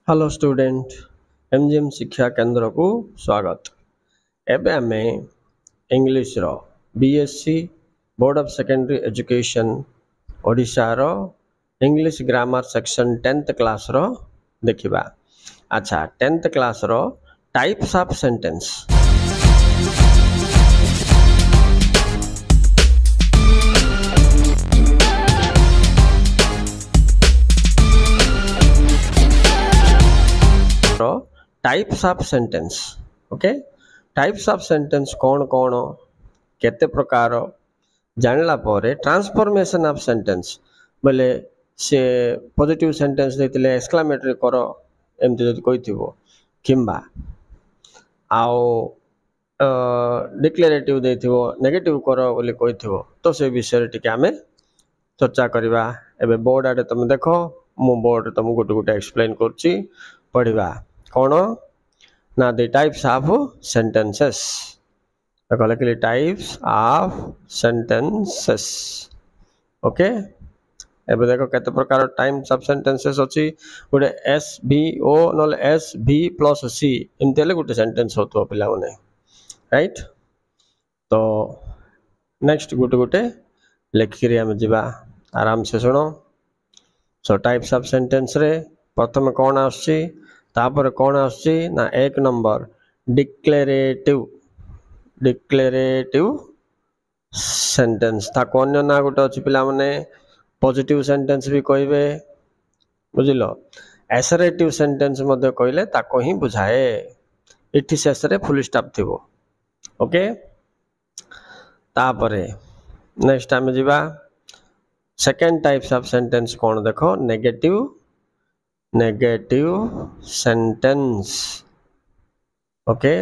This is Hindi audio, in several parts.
हेलो स्टूडेंट एमजीएम शिक्षा केंद्र को स्वागत। एबे आमे इंग्लिश रो BSC board of secondary education Odisha रो English grammar section 10th class रो देखिबा। अच्छा 10th क्लास रो टाइप्स ऑफ सेंटेंस रो types of sentence. Okay types of sentence कौन कौन केते प्रकार जानला परे ट्रांसफॉर्मेशन ऑफ सेंटेंस बोले से पॉजिटिव सेंटेंस देतिले एक्सक्लेमेटरी करो एमति जदि कहिथिबो किंबा आउ डिक्लेरेटिव देथिबो नेगेटिव करो बोले कहिथिबो तो से विषय टिके आमे चर्चा करबा। एबे बोर्ड आडे तुम देखो मु बोर्ड तुम गोटे गोटे एक्सप्लेन करछि पढ़िबा कौन ना द टाइप्स ऑफ सेंटेंसेस लिखले टाइप्स ऑफ सेंटेंसेस। ओके एबे देखो केते प्रकार टाइप्स ऑफ सेंटेंसेस अछि गोटे एस बी ओ नल एस बी प्लस सी एमते ले गोटे सेंटेंस होतो पिला माने राइट। तो नेक्स्ट गोटे गोटे लेखिरी हम जिबा आराम से सुनो। सो टाइप्स ऑफ सेंटेंस रे प्रथम कौन आछि तापर कौन आछि ना एक नंबर डिक्लेरेटिव डिक्लेरेटिव सेंटेंस था कौन ना गोटे अछि पिला माने पॉजिटिव सेंटेंस भी कहबे बुझिलो। एसरेटिव सेंटेंस मध्ये कहले ताको ही बुझाए इठी शेष रे फुल स्टॉप थिबो। ओके तापरे नेक्स्ट हम जिबा सेकंड टाइप्स ऑफ सेंटेंस कौन देखो नेगेटिव नेगेटिव सेंटेंस। ओके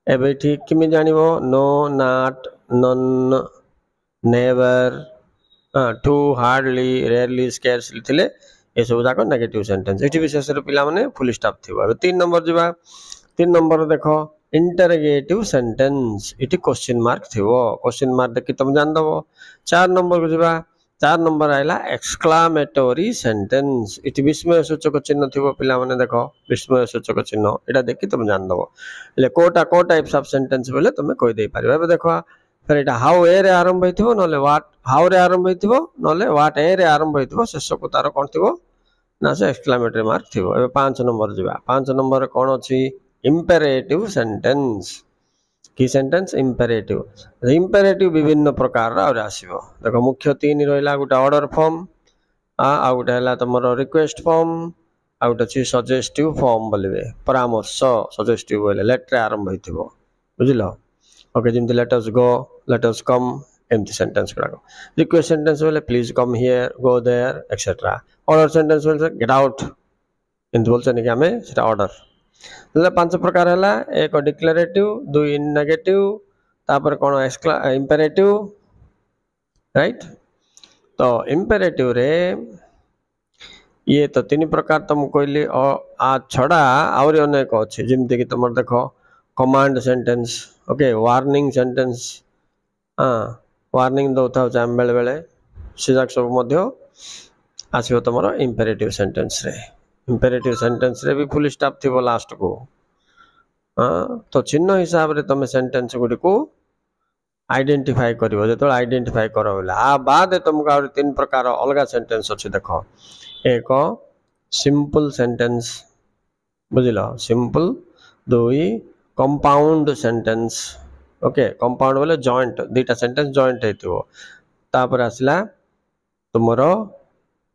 एबे ठीक किमि जानिबो no not none never too hardly rarely scarcely थिले ए सब जाको नेगेटिव सेंटेंस इठी विशेष रे पिला माने फुल स्टॉप थिबो। एबे 3 नंबर जिबा 3 नंबर देखो इंटरोगेटिव सेंटेंस इठी क्वेश्चन मार्क थिबो क्वेश्चन मार्क देखि तुम जान दबो। 4 नंबर को जिबा 4 नंबर आइला एक्सक्लामेटरी सेंटेंस इठी विस्मय सूचक चिन्ह थिबो पिला माने देखो विस्मय सूचक चिन्ह एटा देखि तुम जान दबो ले कोटा को टाइप्स ऑफ सेंटेंस बोले तुम कहि दे पारिबो। एबे देखो फिर एटा हाउ ए रे आरंभ होइथिबो नले व्हाट हाउ रे आरंभ होइथिबो नले व्हाट ए रे आरंभ होइथिबो शेष को तार कोन थिबो ना से एक्सक्लेमेटरी मार्क थिबो। एबे 5 नंबर जिबा 5 नंबर कोन अछि इंपेरेटिव सेंटेंस की सेंटेंस इंपेरेटिव इंपेरेटिव विभिन्न प्रकार और आसीबो देखो मुख्य 3 रहला गुटा ऑर्डर फॉर्म आ गुटा हला तमरो रिक्वेस्ट फॉर्म आ गुटा छी सजेस्टिव फॉर्म बोलबे परामर्श सजेस्टिव बोले लेटर आरंभ होइथिबो बुझिलो। ओके जिंदे let us go let us come एमती सेंटेंस करा रिक्वेस्ट सेंटेंस बोले please come here go there etcetera. Order sentence बोले गेट आउट एमती बोलछन कि हमें सेटा ऑर्डर ले 5 प्रकार हला एक डिक्लेरेटिव दुई नेगेटिव तापर कोन इंपेरेटिव राइट। तो इंपेरेटिव रे ये तो 3 प्रकार तुम कहली आ छड़ा और अनेक अछि जिमते कि तुम देखो command sentence okay warning sentence warning दउथा जाम बेले बेले सिजाक सब मध्य आसीबो तमरो इंपेरेटिव सेंटेंस रे। इंपेरेटिव सेंटेंस रे भी फुल स्टॉप थिबो लास्ट को तो चिन्ह हिसाब रे तुम सेंटेंस गुडी को आइडेंटिफाई करिवो जेतो आइडेंटिफाई करो बोला आ बाद तुमको और 3 प्रकार अलगा सेंटेंस अछि देखो एक सिंपल सेंटेंस बुझिलो सिंपल दुई कंपाउंड सेंटेंस ओके कंपाउंड बोले जॉइंट दुईटा सेंटेंस जॉइंट हेतिबो तापर आसला तुमरो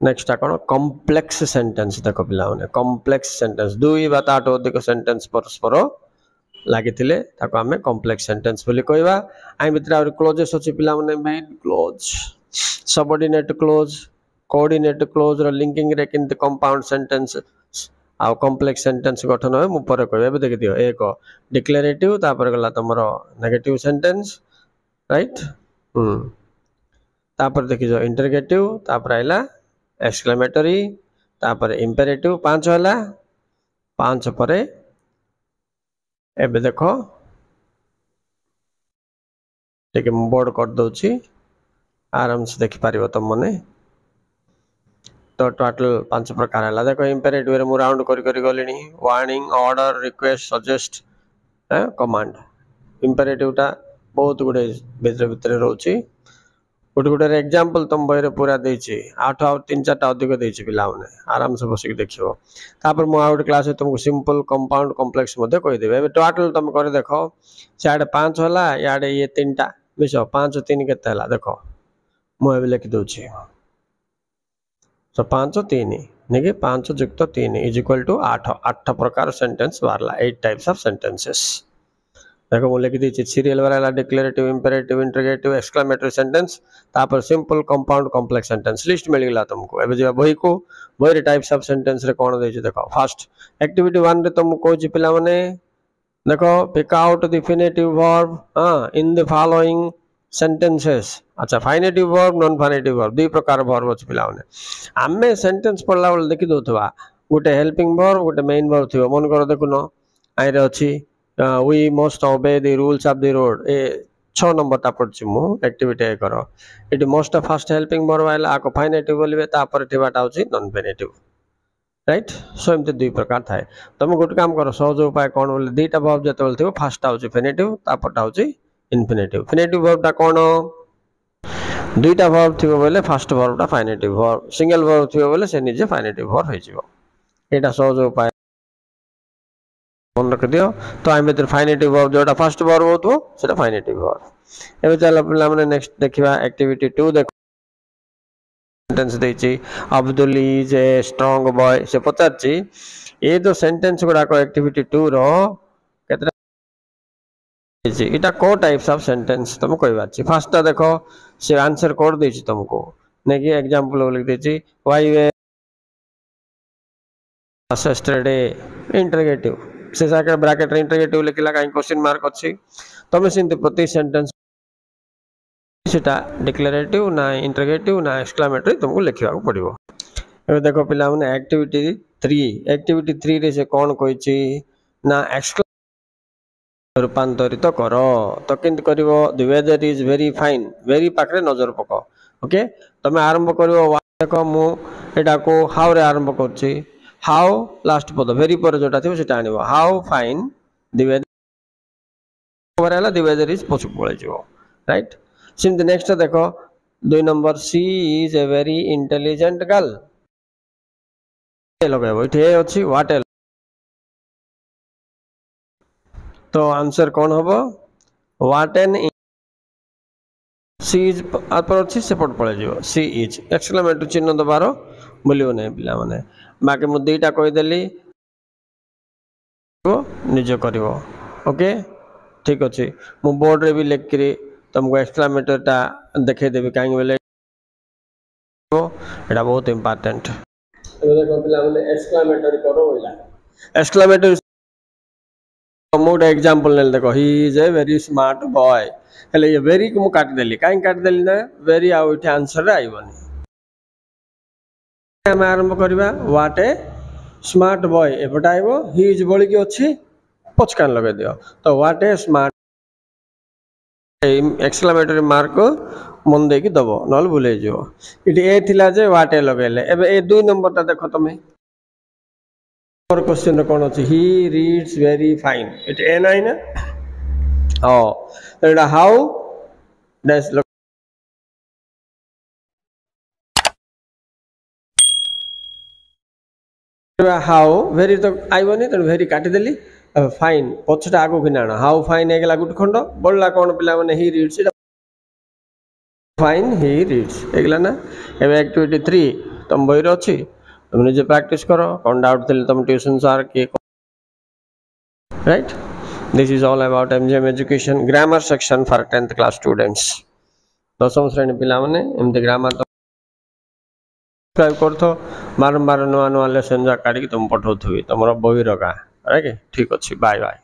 नेक्स्ट कौन कॉम्प्लेक्स सेंटेंस देखो पिला माने कॉम्प्लेक्स सेंटेंस दुई बा ताठ अधिक सेंटेंस परस्पर लागिथिले ताको हमें कॉम्प्लेक्स सेंटेंस बोली कहबा। आइ भितर और क्लोजेस अछि पिला माने main clause subordinate clause coordinate clause रो लिंकिंग रे किंतु कंपाउंड सेंटेंस आ कॉम्प्लेक्स सेंटेंस गठन होय मु पर कहबे। एबे देखि दियो एक डिक्लेरेटिव तापर गला तमरो नेगेटिव सेंटेंस राइट तापर देखि जो इंटरोगेटिव तापर आइला एक्सक्लेमेटरी तापर इंपेरेटिव 5 हला 5 परे एबे देखो ठीक बोर्ड कर दउची आराम से देखि पारिबो तुम मने तो टोटल 5 प्रकार है देखो इंपेरेटिव रे मु राउंड करी गलिनी warning order request suggest command imperative टा बहुत गुडे भितर भितर रोची गोटे गोटे एग्जांपल तुम बही पूरा देछि 8 और 3-4 अधिक देछि पिला माने आराम से बसिक देखियो तापर मु आउट क्लास तुमको सिंपल कंपाउंड कॉम्प्लेक्स मध्ये कहि देबे एबे टोटल तुम करे देखो साइड 5 होला याडे ये 3टा मिसो 5 3 केते हला देखो मु एबे लिखि दोछि सो 5 3 नेके 5 युक्त 3 इज इक्वल टू 8 8 प्रकार सेंटेंस वारला 8 टाइप्स ऑफ सेंटेंसेस देखो मु लिखि दी सीरियल वाला declarative imperative interrogative exclamatory sentence तापर simple compound complex sentence list मिल गला तुमको एबे जे बही को बही टाइप्स ऑफ सेंटेंस रे कोन देछि देखो फर्स्ट एक्टिविटी 1 रे तुम कोछि पिला माने देखो pick out the definitive verb in the following sentences अच्छा finite verb non finite verb दुई प्रकार वर्ब अछि पिला माने आमे सेंटेंस पढला बेल देखि दोथवा गोटे हेल्पिंग वर्ब गोटे मेन वर्ब थिबो मन कर देखुनो आइ रे अछि we must obey the rules of the road ए 6 नंबर ता पडछि मु एक्टिविटी ए करो it most first helping verb आइला आको फाइनेटिव बोलबे तापर थिबाटा होछि नॉन फाइनेटिव राइट सो एमते दुई प्रकार थाए तुम गोटे काम करो सहज उपाय कोन बोले दुईटा वर्ब जते बोल थिबो फर्स्ट होछि फेनेटिव तापरटा होछि इन्फिनेटिव फेनेटिव वर्ब ता कोन दुईटा वर्ब थिबो बोले फर्स्ट वर्ब ता फाइनेटिव वर्ब सिंगल वर्ब थिबो बोले से निजे फाइनेटिव वर्ब होई जिवो एटा सहज उपाय मन रख दियो तो आइ में फाइनेटिव वर्ब जोटा फर्स्ट वर्ब होतो सेटा फाइनेटिव वर्ब एबे चल पिला माने नेक्स्ट देखिबा एक्टिविटी 2 देखो सेंटेंस देछि Abdul is a strong boy से पचाछि ए जो सेंटेंस गुडा को एक्टिविटी 2 रो केतरा देछि इटा को टाइप्स ऑफ सेंटेंस तुम कहबा छी फर्स्ट ता देखो से आंसर कोड देछि तुमको नेकी एग्जांपल लिख देछि व्हाई वे यस्टरडे इंटरोगेटिव से जाके ब्रैकेट रे इंटरोगेटिव लिखला काई क्वेश्चन मार्क अछि तमे सिंते प्रति सेंटेंस सेटा डिक्लेरेटिव ना इंटरोगेटिव ना एक्सक्लेमेटरी तुमको लिखिबा को पड़िबो एबे देखो पिला माने एक्टिविटी 3 रे से कोन कहिछि ना एक्सक्लेमेटरी रूपांतरित करो तो किंत करिवो the weather is very fine very पाखरे नजर पको ओके तमे आरंभ करिवो देखो मु एटा को हाउ रे आरंभ करछि हाउ लास्ट पद वेरी पर जोटा थिबो सेटा आनिबो हाउ फाइन द वेदर ओवरला द वेदर इज पछुक पळे जिवो राइट सिम द नेक्स्ट देखो 2 नंबर she is a very intelligent girl ए लगाबो इथे अछि व्हाट एल तो आंसर कोन होबो व्हाट एन सी इज पर अछि सेपट पळे जिवो सी इज एक्सक्लेमेटरी चिन्ह दबारो बोलियो नै पिला माने बाकी मु दुईटा कहि देली निजे करिवो ओके ठीक अछि मु बोर्ड रे भी लिख करी तुमको एक्सक्लेमेटर ता देखे देबी काई बोले एटा बहुत इंपोर्टेंट ए देखो पिला माने एक्सक्लेमेटर करो होइला एक्सक्लेमेटर मोड एग्जांपल ले देखो he is a very smart boy हेले ये वेरी को मु काट देली काई काट देली ना वेरी आ उठे आंसर रे आइबनी हम आरंभ करबा व्हाट ए स्मार्ट बॉय एपटा आइबो ही इज बोली के अछि पचकान लगा दियो तो what A smart exclamatory mark मन दे की दबो नल भूले जिवो इटी ए थिला जे व्हाट ए लगेले एबे ए 2 नंबर ता देखो तमे और क्वेश्चन कोन अछि he reads very fine it ए नाही ना एटा हाउ डैश हाउ वेरी तो आइबनी त वेरी काटी देली फाइन पछटा आगो किनाना हाउ फाइन हेगला गुट खंड बोलला कोन पिला माने he reads fine he reads हेगला ना एबे एक्टिविटी 3 तुम बहिर अछि तुम निजे प्रैक्टिस करो कोन डाउट थिले तुम ट्यूशन सर के right this is all about MGM education grammar section for 10th class students दशम श्रेणी पिला माने एमते ग्रामर सब्सक्राइब करथो बारंबार नवा नवा लेसन जा काढी तुम पठौथबी तमरो बही रगा राइट ठीक अछि बाय बाय।